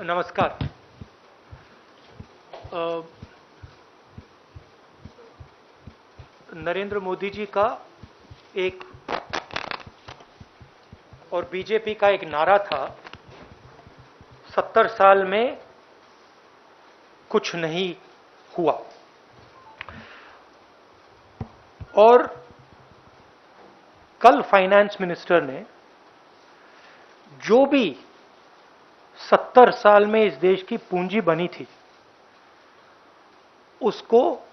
नमस्कार। नरेंद्र मोदी जी का एक और बीजेपी का एक नारा था, 70 साल में कुछ नहीं हुआ। और कल फाइनेंस मिनिस्टर ने जो भी 70 साल में इस देश की पूंजी बनी थी उसको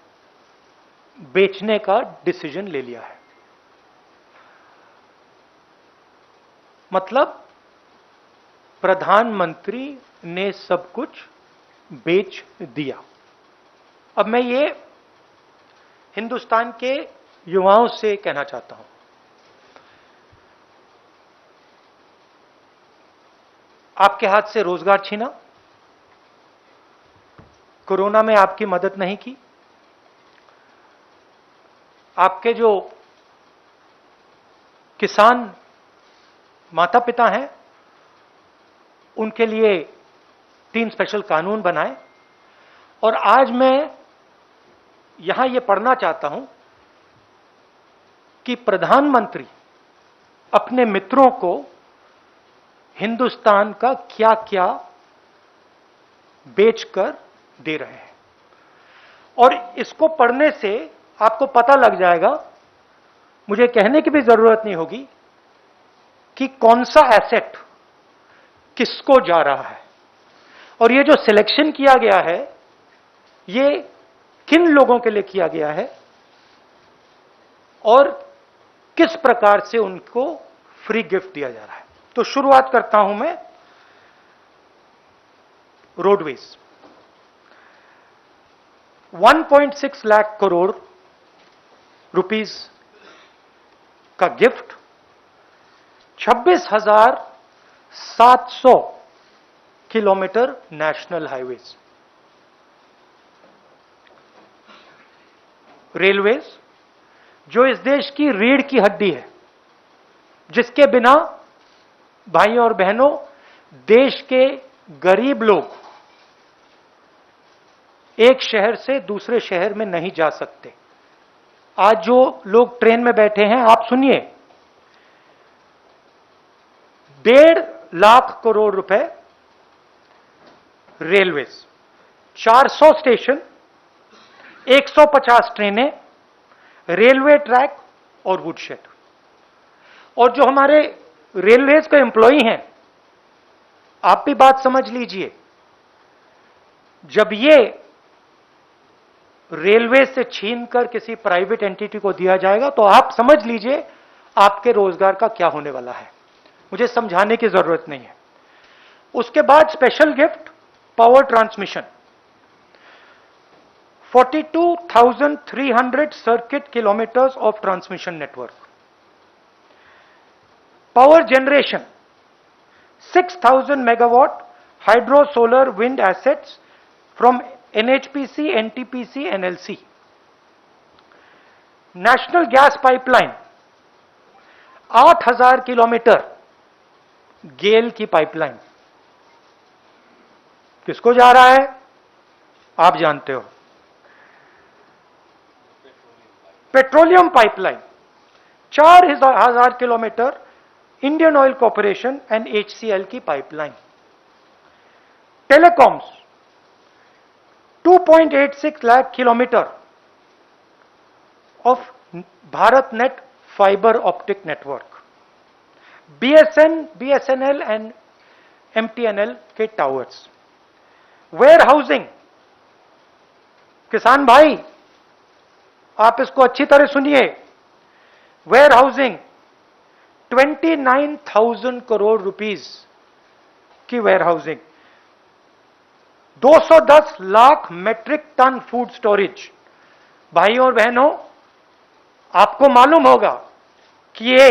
बेचने का डिसीजन ले लिया है। मतलब प्रधानमंत्री ने सब कुछ बेच दिया। अब मैं ये हिंदुस्तान के युवाओं से कहना चाहता हूं, आपके हाथ से रोजगार छीना, कोरोना में आपकी मदद नहीं की, आपके जो किसान माता पिता हैं उनके लिए 3 स्पेशल कानून बनाए। और आज मैं यहां यह पढ़ना चाहता हूं कि प्रधानमंत्री अपने मित्रों को हिंदुस्तान का क्या क्या बेचकर दे रहे हैं। और इसको पढ़ने से आपको पता लग जाएगा, मुझे कहने की भी जरूरत नहीं होगी कि कौन सा एसेट किसको जा रहा है। और ये जो सिलेक्शन किया गया है ये किन लोगों के लिए किया गया है और किस प्रकार से उनको फ्री गिफ्ट दिया जा रहा है। तो शुरुआत करता हूं मैं रोडवेज। 1.6 लाख करोड़ रुपीस का gift, 26,700 kilometre national highways. Railways जो इस देश की रीढ़ की हड्डी है, जिसके बिना भाइयों और बहनों देश के गरीब लोग एक शहर से दूसरे शहर में नहीं जा सकते। आज जो लोग ट्रेन में बैठे हैं, आप सुनिए, 1.5 लाख करोड़ रुपए रेलवेज, 400 स्टेशन, 150 ट्रेनें, रेलवे ट्रैक और वुडशेड। और जो हमारे रेलवेज के एम्प्लॉई हैं, आप भी बात समझ लीजिए, जब ये रेलवे से छीनकर किसी प्राइवेट एंटिटी को दिया जाएगा तो आप समझ लीजिए आपके रोजगार का क्या होने वाला है। मुझे समझाने की जरूरत नहीं है। उसके बाद special gift power transmission, 42,300 circuit kilometres of transmission network. Power generation, 6,000 megawatt hydro solar wind assets from NHPC, NTPC, NLC. National gas pipeline, 8,000 kilometre GAIL की पाइपलाइन। किसको जा रहा है आप जानते हो। Petroleum pipeline, 4,000 kilometre Indian Oil Corporation and HCL की pipeline. Telecoms, 2.86 lakh kilometre of Bharat net fibre optic network. BSNL and MTNL के टावर्स। वेयर हाउसिंग, किसान भाई आप इसको अच्छी तरह सुनिए, वेयर हाउसिंग 29,000 करोड़ रुपीस की warehousing. 210 lakh metric ton food storage. भाइयों और बहनों, आपको मालूम होगा कि ये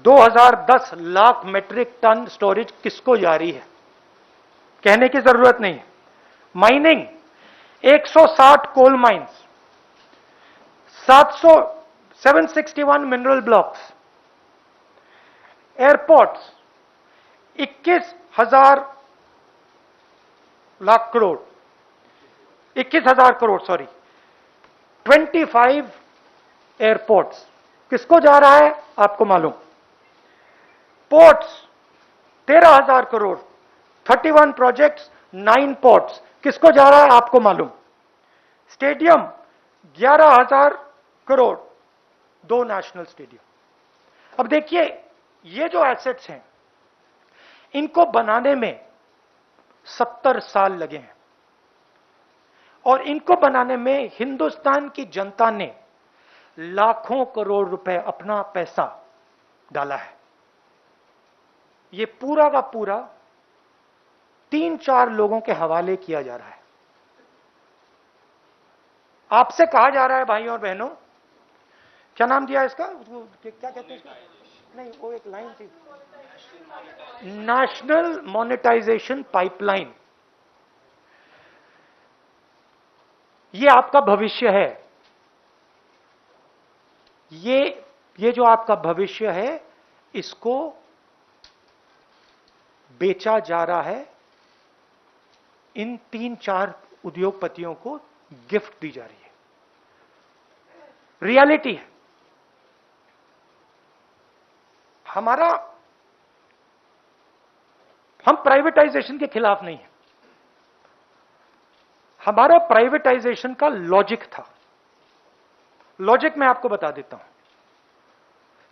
2010 लाख मेट्रिक टन स्टोरेज किसको जारी है, कहने की जरूरत नहीं है। Mining, 160 coal mines, 761 mineral blocks. Airports, 21,000 lakh crore, 21,000 crore, sorry, 25 airports, किसको जा रहा है आपको मालूम? पोर्ट्स 13,000 करोड़, 31 प्रोजेक्ट्स, 9 पोर्ट्स, किसको जा रहा है आपको मालूम? Stadium 11,000 crore, 2 national stadium. अब देखिए, ये जो एसेट्स हैं, इनको बनाने में 70 साल लगे हैं, और इनको बनाने में हिंदुस्तान की जनता ने लाखों करोड़ रुपए अपना पैसा डाला है। ये पूरा का पूरा 3-4 लोगों के हवाले किया जा रहा है। आपसे कहा जा रहा है भाइयों और बहनों, क्या नाम दिया इसका, क्या कहते हैं इसका? नहीं, वो एक लाइन थी, नेशनल मॉनेटाइजेशन पाइपलाइन। ये आपका भविष्य है। ये जो आपका भविष्य है, इसको बेचा जा रहा है, इन 3-4 उद्योगपतियों को गिफ्ट दी जा रही है। रियलिटी है। हम प्राइवेटाइजेशन के खिलाफ नहीं है। हमारा प्राइवेटाइजेशन का लॉजिक था। लॉजिक मैं आपको बता देता हूं।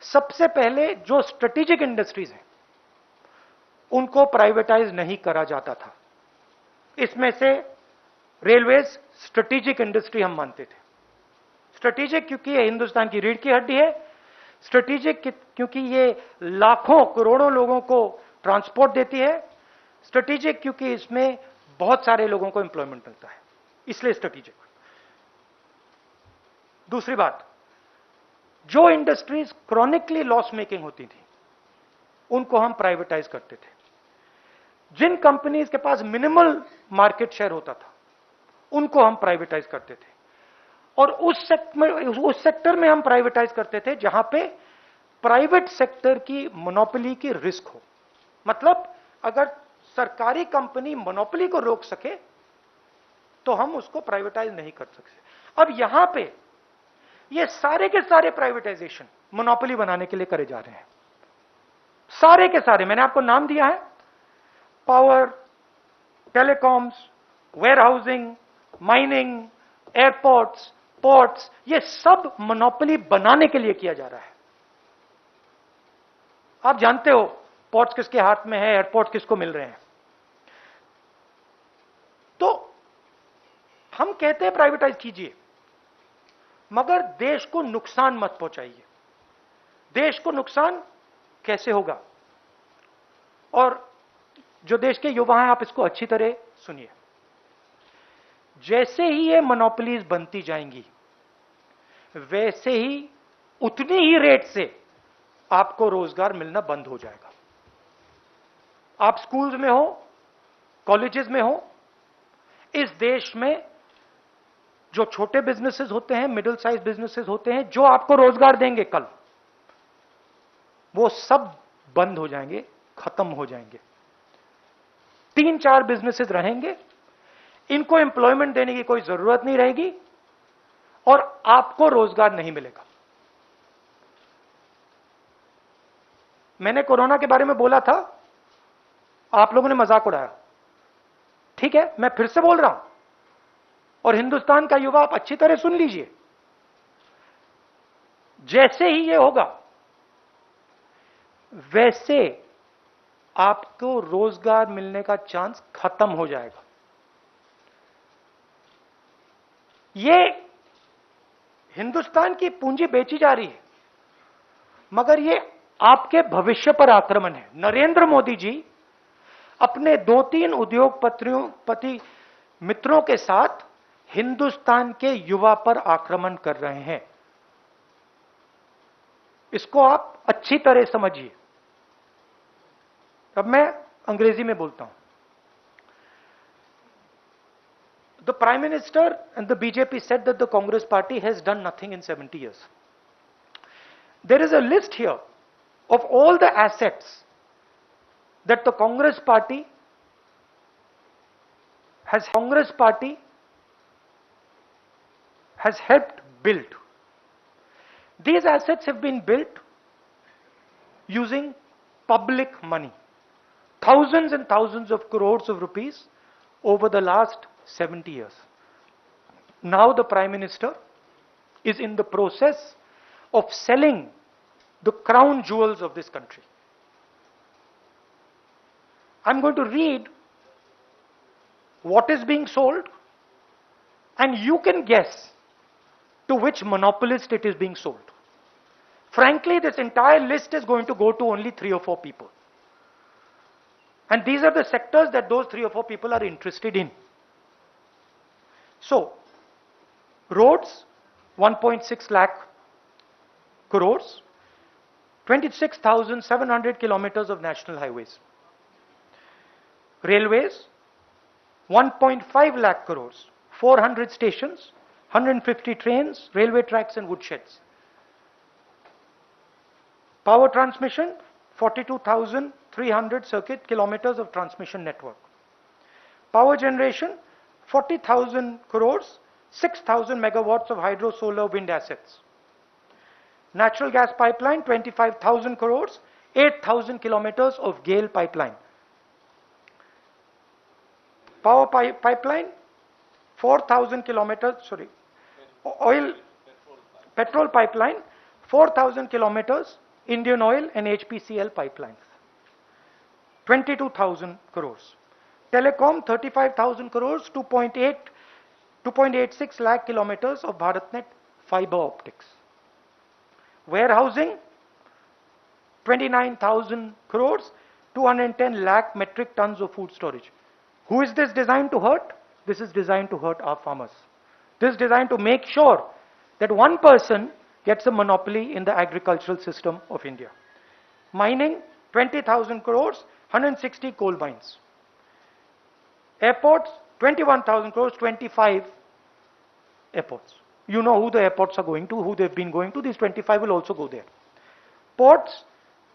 सबसे पहले जो स्ट्रेटेजिक इंडस्ट्रीज हैं, उनको प्राइवेटाइज नहीं करा जाता था। इसमें से रेलवेज स्ट्रेटेजिक इंडस्ट्री हम मानते थे। स्ट्रेटेजिक क्योंकि ये हिंदुस्तान की रीढ़ की हड्डी है, स्ट्रेटेजिक क्योंकि ये लाखों करोड़ों लोगों को ट्रांसपोर्ट देती है, स्ट्रेटेजिक क्योंकि इसमें बहुत सारे लोगों को एम्प्लॉयमेंट मिलता है, इसलिए स्ट्रेटेजिक। दूसरी बात, जो इंडस्ट्रीज क्रॉनिकली लॉस मेकिंग होती थी, उनको हम प्राइवेटाइज करते थे। जिन कंपनीज के पास मिनिमल मार्केट शेयर होता था, उनको हम प्राइवेटाइज करते थे, और उस सेक्टर में हम प्राइवेटाइज करते थे जहां पे प्राइवेट सेक्टर की मोनोपोली की रिस्क हो। मतलब अगर सरकारी कंपनी मोनोपोली को रोक सके तो हम उसको प्राइवेटाइज नहीं कर सकते। अब यहां पे ये सारे के सारे प्राइवेटाइजेशन मोनोपोली बनाने के लिए करे जा रहे हैं। सारे के सारे, मैंने आपको नाम दिया है, power, telecoms, warehousing, mining, airports, ports, ये सब मोनोपोली बनाने के लिए किया जा रहा है। आप जानते हो पोर्ट्स किसके हाथ में है, एयरपोर्ट किसको मिल रहे हैं। तो हम कहते हैं प्राइवेटाइज कीजिए, मगर देश को नुकसान मत पहुंचाइए। देश को नुकसान कैसे होगा? और जो देश के युवा हैं, आप इसको अच्छी तरह सुनिए। जैसे ही ये मोनोपोलीज बनती जाएंगी, वैसे ही उतनी ही रेट से आपको रोजगार मिलना बंद हो जाएगा। आप स्कूल्स में हो, कॉलेजेस में हो, इस देश में जो छोटे बिजनेसेस होते हैं, मिडिल साइज बिजनेसेस होते हैं, जो आपको रोजगार देंगे कल, वो सब बंद हो जाएंगे, खत्म हो जाएंगे। 3-4 बिजनेसेस रहेंगे, इनको एम्प्लॉयमेंट देने की कोई जरूरत नहीं रहेगी, और आपको रोजगार नहीं मिलेगा। मैंने कोरोना के बारे में बोला था, आप लोगों ने मजाक उड़ाया। ठीक है, मैं फिर से बोल रहा हूं, और हिंदुस्तान का युवा आप अच्छी तरह सुन लीजिए। जैसे ही ये होगा, वैसे आपको रोजगार मिलने का चांस खत्म हो जाएगा। ये हिंदुस्तान की पूंजी बेची जा रही है, मगर ये आपके भविष्य पर आक्रमण है। नरेंद्र मोदी जी अपने 2-3 उद्योगपति मित्रों के साथ हिंदुस्तान के युवा पर आक्रमण कर रहे हैं। इसको आप अच्छी तरह समझिए। अब मैं अंग्रेजी में बोलता हूं। The Prime Minister and the BJP said that the Congress party has done nothing in 70 years. There is a list here of all the assets that the Congress party has Congress party has helped build. These assets have been built using public money, thousands and thousands of crores of rupees over the last 70 years. Now the Prime Minister is in the process of selling the crown jewels of this country. I'm going to read what is being sold, and you can guess to which monopolist it is being sold. Frankly, this entire list is going to go to only 3 or 4 people. And these are the sectors that those 3 or 4 people are interested in. So, roads, 1.6 lakh crores, 26,700 kilometers of national highways. Railways, 1.5 lakh crores, 400 stations, 150 trains, railway tracks and woodsheds. Power transmission, 42,300 circuit kilometers of transmission network. Power generation, 40,000 crores, 6,000 megawatts of hydro, solar, wind assets. Natural gas pipeline, 25,000 crores, 8,000 kilometers of GAIL pipeline. Power pipeline, 4,000 kilometers, sorry, petrol pipeline, 4,000 kilometers, Indian Oil and HPCL pipelines. 22,000 crores. Telecom, 35,000 crores, 2.86 lakh kilometers of BharatNet fiber optics. Warehousing, 29,000 crores, 210 lakh metric tons of food storage. Who is this designed to hurt? This is designed to hurt our farmers. This is designed to make sure that one person gets a monopoly in the agricultural system of India. Mining, 20,000 crores, 160 coal mines. Airports, 21,000 crores, 25 airports. You know who the airports are going to, who they've been going to. These 25 will also go there. Ports,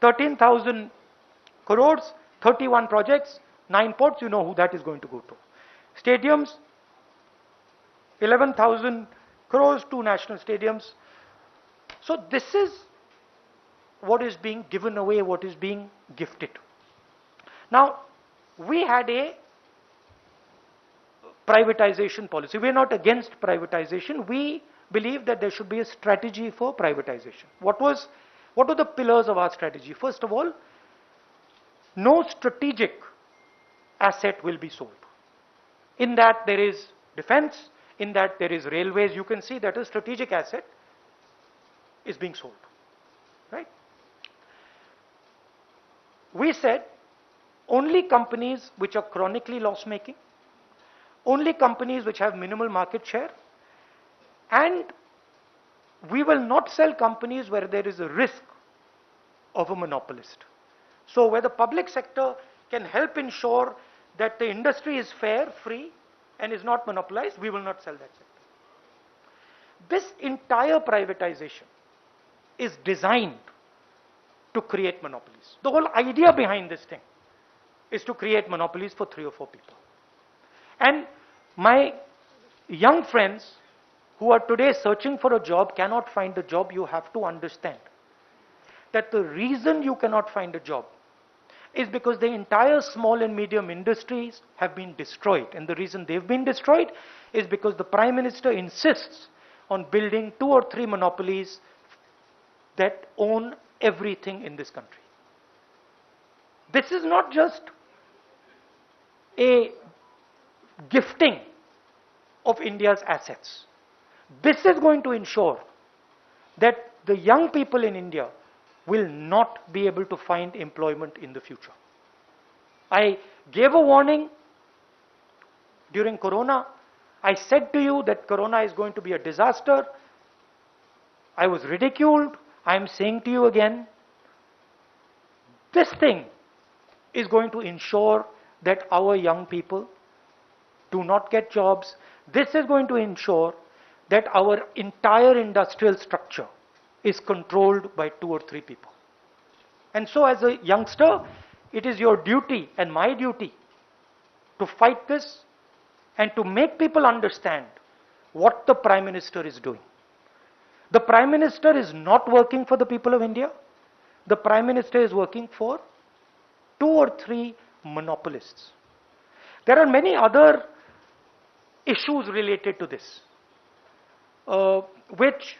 13,000 crores, 31 projects, 9 ports. You know who that is going to go to. Stadiums, 11,000 crores, 2 national stadiums. So this is what is being given away, what is being gifted. Now, we had a privatization policy. We are not against privatization. We believe that there should be a strategy for privatization. What were the pillars of our strategy? First of all, no strategic asset will be sold. In that there is defense, in that there is railways. You can see that a strategic asset is being sold, right? We said only companies which are chronically loss-making, only companies which have minimal market share, and we will not sell companies where there is a risk of a monopolist. So where the public sector can help ensure that the industry is fair, free, and is not monopolized, we will not sell that sector. This entire privatization is designed to create monopolies. The whole idea behind this thing is to create monopolies for 3 or 4 people. And my young friends who are today searching for a job cannot find a job. You have to understand that the reason you cannot find a job is because the entire small and medium industries have been destroyed. And the reason they've been destroyed is because the Prime Minister insists on building 2 or 3 monopolies that own everything in this country. This is not just a gifting of India's assets. This is going to ensure that the young people in India will not be able to find employment in the future. I gave a warning during Corona. I said to you that Corona is going to be a disaster. I was ridiculed. I am saying to you again, this thing is going to ensure that our young people do not get jobs. This is going to ensure that our entire industrial structure is controlled by 2 or 3 people. And so as a youngster, it is your duty and my duty to fight this and to make people understand what the Prime Minister is doing. The Prime Minister is not working for the people of India. The Prime Minister is working for 2 or 3 monopolists. There are many other issues related to this, which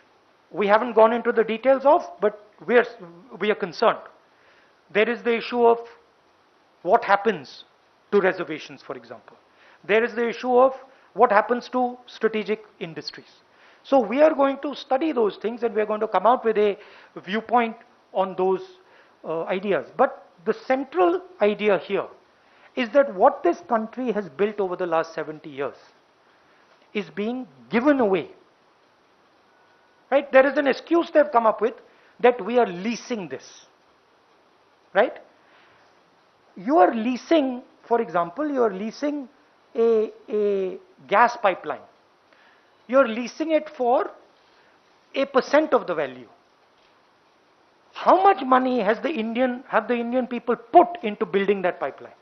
we haven't gone into the details of, but we are concerned. There is the issue of what happens to reservations, for example. There is the issue of what happens to strategic industries. So we are going to study those things, and we are going to come out with a viewpoint on those ideas. But the central idea here is that what this country has built over the last 70 years is being given away. Right? There is an excuse they've come up with that we are leasing this. Right? You are leasing, for example, you are leasing a gas pipeline. You are leasing it for a % of the value. How much money have the Indian people put into building that pipeline?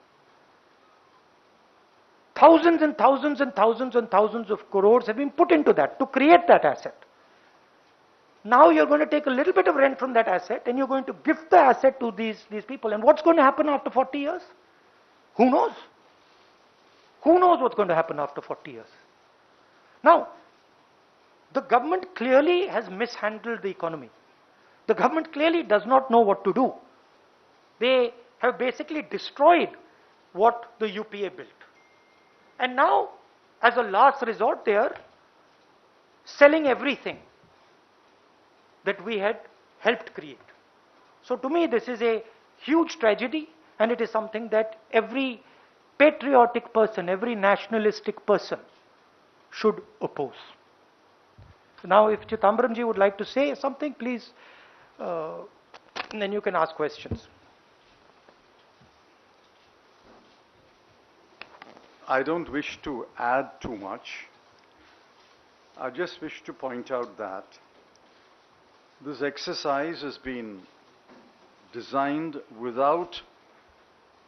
Thousands and thousands and thousands and thousands of crores have been put into that to create that asset. Now you're going to take a little bit of rent from that asset and you're going to gift the asset to these people. And what's going to happen after 40 years? Who knows? Who knows what's going to happen after 40 years? Now, the government clearly has mishandled the economy. The government clearly does not know what to do. They have basically destroyed what the UPA built. And now, as a last resort, they are selling everything that we had helped create. So to me, this is a huge tragedy, and it is something that every patriotic person, every nationalistic person should oppose. So now if Chidambaramji would like to say something, please, and then you can ask questions. I don't wish to add too much. I just wish to point out that this exercise has been designed without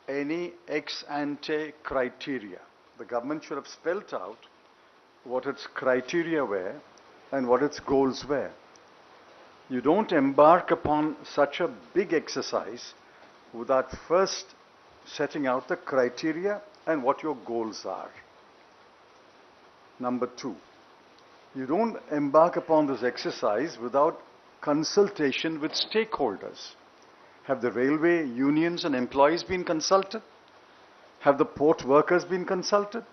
any ex-ante criteria. The government should have spelt out what its criteria were and what its goals were. You don't embark upon such a big exercise without first setting out the criteria and what your goals are. Number 2, you don't embark upon this exercise without consultation with stakeholders. Have the railway unions and employees been consulted? Have the port workers been consulted?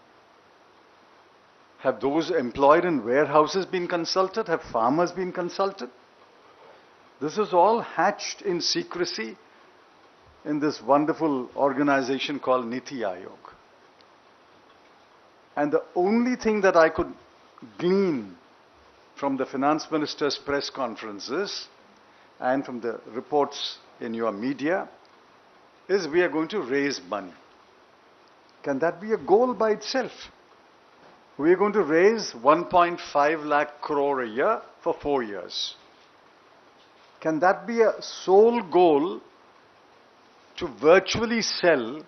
Have those employed in warehouses been consulted? Have farmers been consulted? This is all hatched in secrecy in this wonderful organization called Niti Aayog. And the only thing that I could glean from the finance minister's press conferences and from the reports in your media is we are going to raise money. Can that be a goal by itself? We are going to raise 1.5 lakh crore a year for 4 years. Can that be a sole goal to virtually sell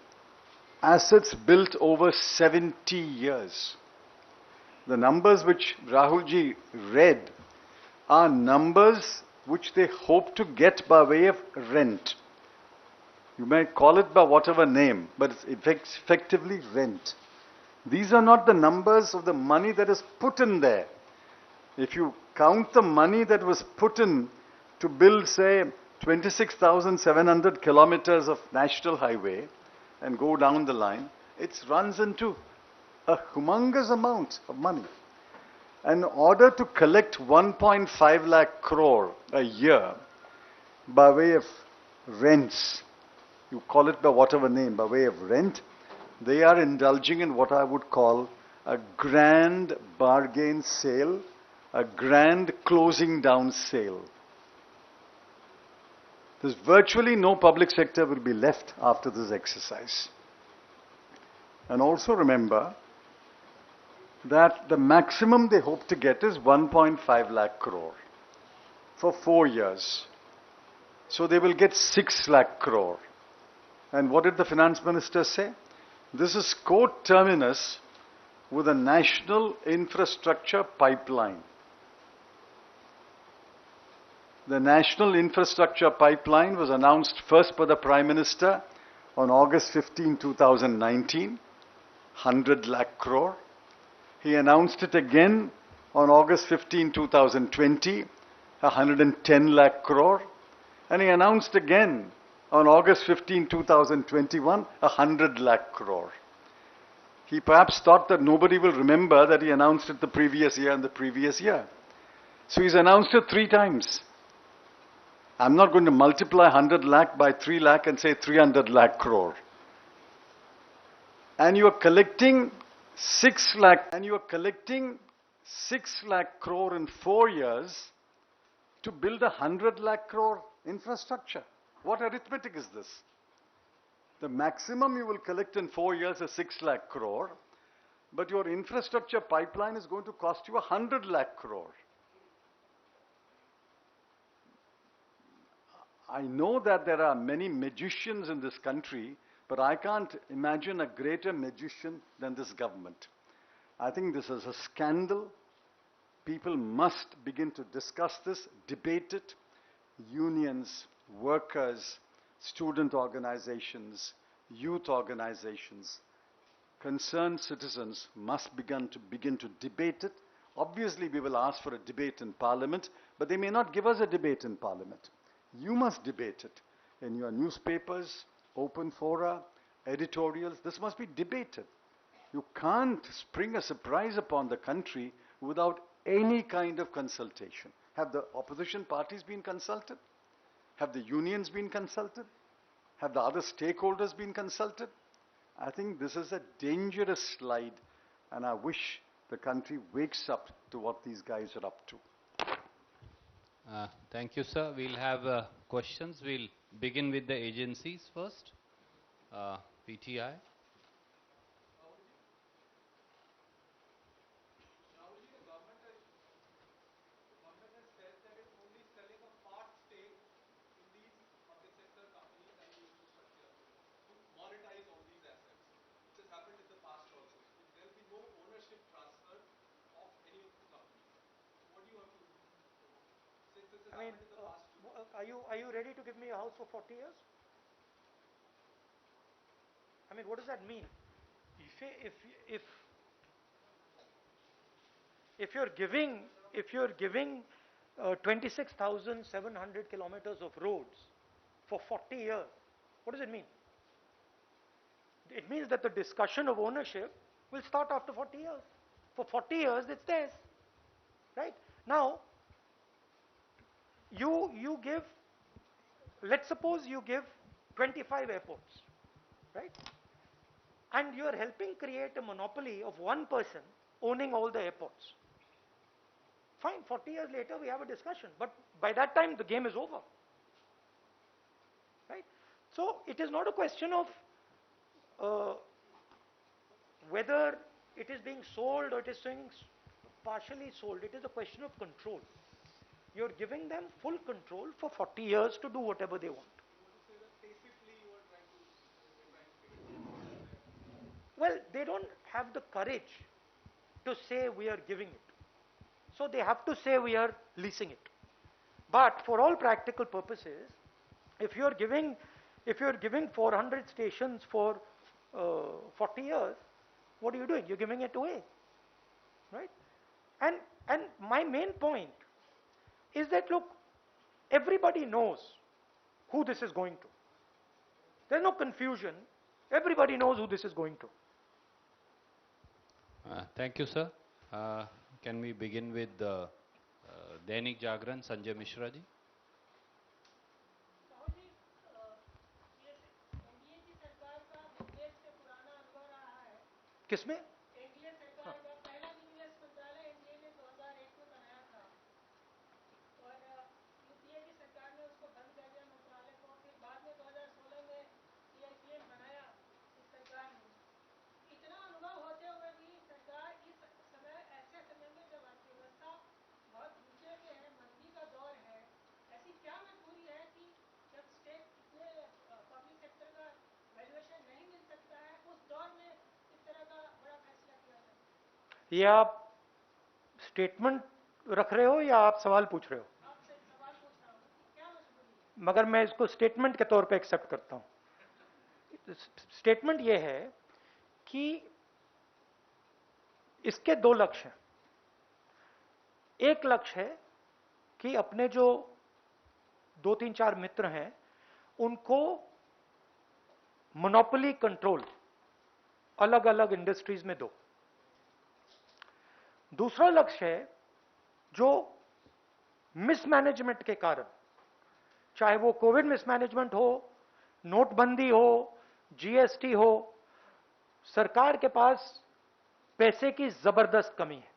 assets built over 70 years? The numbers which Rahulji read are numbers which they hope to get by way of rent. You may call it by whatever name, but it's effectively rent. These are not the numbers of the money that is put in there. If you count the money that was put in to build, say, 26,700 kilometers of national highway and go down the line, it runs into a humongous amount of money. In order to collect 1.5 lakh crore a year by way of rents, you call it by whatever name, by way of rent, they are indulging in what I would call a grand bargain sale, a grand closing down sale. There's virtually no public sector will be left after this exercise. And also remember that the maximum they hope to get is 1.5 lakh crore for 4 years. So they will get 6 lakh crore. And what did the finance minister say? This is coterminous with a national infrastructure pipeline. The national infrastructure pipeline was announced first by the Prime Minister on August 15, 2019, 100 lakh crore. He announced it again on August 15, 2020, 110 lakh crore. And he announced again on August 15, 2021, 100 lakh crore. He perhaps thought that nobody will remember that he announced it the previous year and the previous year. So he's announced it 3 times. I'm not going to multiply 100 lakh by 3 lakh and say 300 lakh crore. And you are collecting 6 lakh crore in 4 years to build 100 lakh crore infrastructure. What arithmetic is this? The maximum you will collect in 4 years is 6 lakh crore, but your infrastructure pipeline is going to cost you 100 lakh crore. I know that there are many magicians in this country, but I can't imagine a greater magician than this government. I think this is a scandal. People must begin to discuss this, debate it. Unions, workers, student organizations, youth organizations, concerned citizens must begin to debate it. Obviously, we will ask for a debate in Parliament, but they may not give us a debate in Parliament. You must debate it in your newspapers, open fora, editorials. This must be debated. You can't spring a surprise upon the country without any kind of consultation. Have the opposition parties been consulted? Have the unions been consulted? Have the other stakeholders been consulted? I think this is a dangerous slide, and I wish the country wakes up to what these guys are up to. Thank you, sir. We'll have questions. We'll begin with the agencies first. PTI. I mean, are you ready to give me a house for 40 years? I mean, what does that mean? If you're giving 26,700 kilometers of roads for 40 years, what does it mean? It means that the discussion of ownership will start after 40 years. For 40 years, it's theirs, right? Now, you give, let's suppose you give 25 airports, right? And you are helping create a monopoly of one person owning all the airports. Fine, 40 years later we have a discussion, but by that time the game is over, right? So it is not a question of whether it is being sold or it is being partially sold. It is a question of control. You're giving them full control for 40 years to do whatever they want. Well, they don't have the courage to say we are giving it. So they have to say we are leasing it. But for all practical purposes, if you're giving 400 stations for 40 years, what are you doing? You're giving it away, right? And my main point is that, look, everybody knows who this is going to. There's no confusion. Everybody knows who this is going to. Thank you, sir. Can we begin with Dainik Jagran, Sanjay Mishra ji? किसमें? NDA सरकार का पहला निवेश मंत्रालय NDA ने 2001 में बनाया था और यूपीए की सरकार ने उसको बंद कर दिया मंत्रालय को। फिर बाद में 2016 में सीआईपीएफ बनाया इस सरकार ने। इतना अनुभव होते हुए भी सरकार इस समय ऐसे समय में जब अर्थव्यवस्था बहुत नीचे पे है, मंदी का दौर है, ऐसी क्या मजबूरी है कि जब स्टेट इतने पब्लिक सेक्टर का वैल्यूएशन नहीं मिल सकता है, उस दौर में इस तरह का बड़ा ये आप स्टेटमेंट रख रहे हो या आप सवाल पूछ रहे हो? आपसे एक सवाल पूछ रहा हूँ कि क्या मजबूरी है? मगर मैं इसको स्टेटमेंट के तौर पे एक्सेप्ट करता हूं। स्टेटमेंट ये है कि इसके दो लक्ष्य हैं। एक लक्ष्य है कि अपने जो 2-3-4 मित्र हैं उनको मोनोपोली कंट्रोल अलग अलग इंडस्ट्रीज में दो। दूसरा लक्ष्य है जो मिसमैनेजमेंट के कारण, चाहे वो कोविड मिसमैनेजमेंट हो, नोटबंदी हो, जीएसटी हो, सरकार के पास पैसे की जबरदस्त कमी है।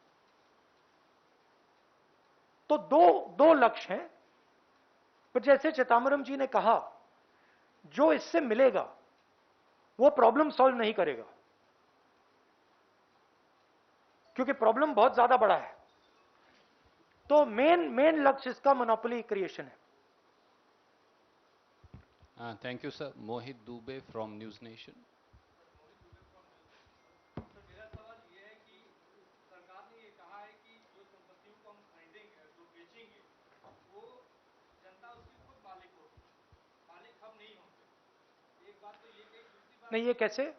तो दो लक्ष्य हैं। पर जैसे चिदंबरम जी ने कहा, जो इससे मिलेगा वो प्रॉब्लम सॉल्व नहीं करेगा, क्योंकि प्रॉब्लम बहुत ज्यादा बड़ा है। तो मेन लक्ष्य इसका मोनोपोली क्रिएशन है। Thank you, sir. Mohit Dubey from News Nation. तो मेरा सवाल ये है कि सरकार ने ये कहा है कि जो संपत्तियों को हम खरीदेंगे, जो बेचेंगे, वो जनता उसकी खुद मालिक होगी, मालिक हम नहीं होंगे। एक बात तो ये कही, दूसरी बात नहीं, ये कैसे? ये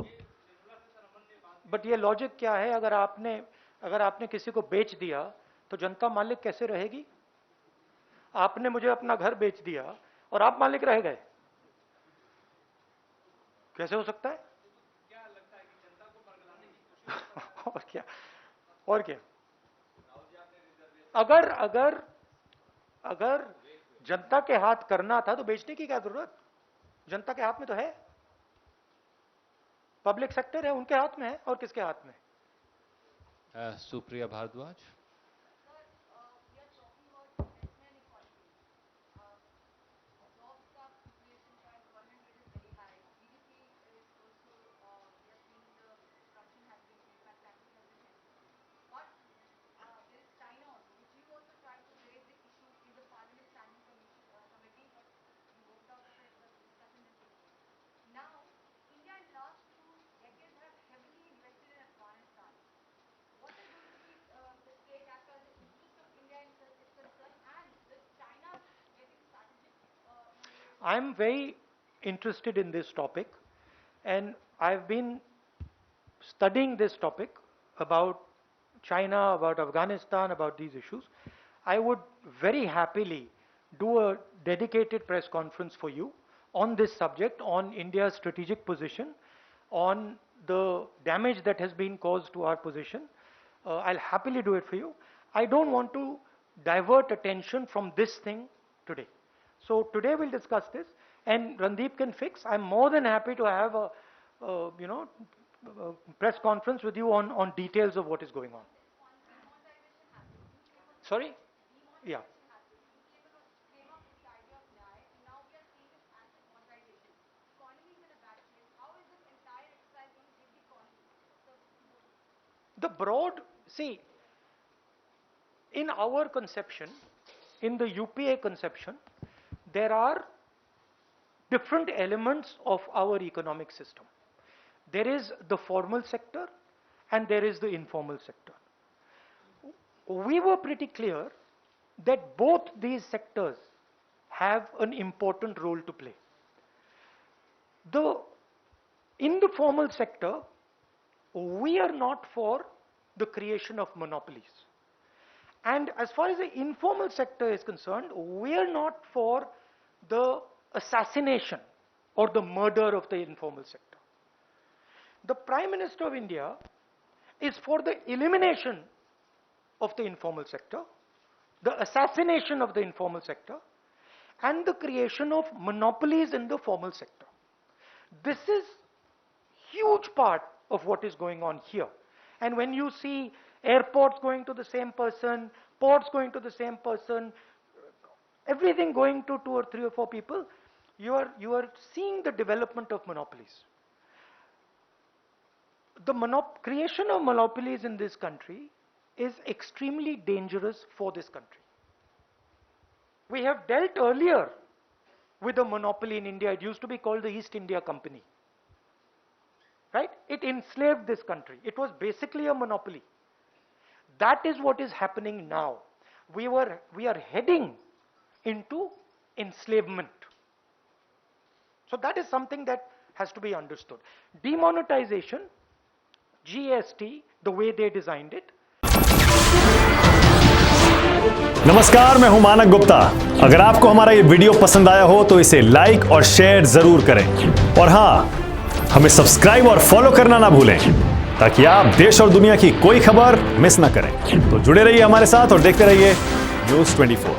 निर्मला सीतारमण ने बात बट ये लॉजिक क्या है? अगर आपने किसी को बेच दिया तो जनता मालिक कैसे रहेगी? आपने मुझे अपना घर बेच दिया और आप मालिक रह गए, कैसे हो सकता है? क्या लगता है कि जनता को बरगलाने की कोशिश और क्या, और क्या? अगर अगर अगर जनता के हाथ करना था तो बेचने की क्या जरूरत? जनता के हाथ में तो है, पब्लिक सेक्टर है, उनके हाथ में है। और किसके हाथ में? Supriya Bhardwaj. Sir, we are talking about investment equality. Jobs का creation का employment rate is very high. GDP is also, we are seeing the construction has been hit, manufacturing has been hit. But there is China also, which you also tried to raise the issue in the Parliament Standing Committee, but you walked out of it, the discussion didn't take place. Now, India in last 2 decades have heavily invested in Afghanistan. What is going to be the stake as far as the interest of India is concerned, and with China getting strategic innovation? I am very interested in this topic, and I've been studying this topic about China, about Afghanistan, about these issues. I would very happily do a dedicated press conference for you on this subject, on India's strategic position, on the damage that has been caused to our position. I'll happily do it for you. I don't want to divert attention from this thing today. So today we'll discuss this, and Randeep can fix. I'm more than happy to have a, press conference with you on details of what is going on. Demonetization happened. You came up, Sorry? Yeah. demonetization happened. You came up with the idea of Nyay, and now we are seeing this asset monetization. Economy is in a bad place. How is this entire exercise going to hit the economy? So, The broad, see, in our conception, in the UPA conception, there are different elements of our economic system. There is the formal sector and there is the informal sector. We were pretty clear that both these sectors have an important role to play. In the formal sector, we are not for the creation of monopolies. And as far as the informal sector is concerned, we are not for the assassination or the murder of the informal sector. The Prime Minister of India is for the elimination of the informal sector, the assassination of the informal sector, and the creation of monopolies in the formal sector. This is huge part of what is going on here. And when you see airports going to the same person, ports going to the same person, everything going to 2 or 3 or 4 people, you are seeing the development of monopolies. The creation of monopolies in this country is extremely dangerous for this country. We have dealt earlier with a monopoly in India. It used to be called the East India Company. right? It enslaved this country. It was basically a monopoly. That is what is happening now. We are heading into enslavement. So that is something that has to be understood. Demonetization, GST, the way they designed it, नमस्कार, मैं हूं मानक गुप्ता। अगर आपको हमारा ये video पसंद आया हो तो इसे लाइक और शेयर जरूर करें और हां, हमें सब्सक्राइब और फॉलो करना ना भूलें ताकि आप देश और दुनिया की कोई खबर मिस ना करें। तो जुड़े रहिए हमारे साथ और देखते रहिए न्यूज़ 24।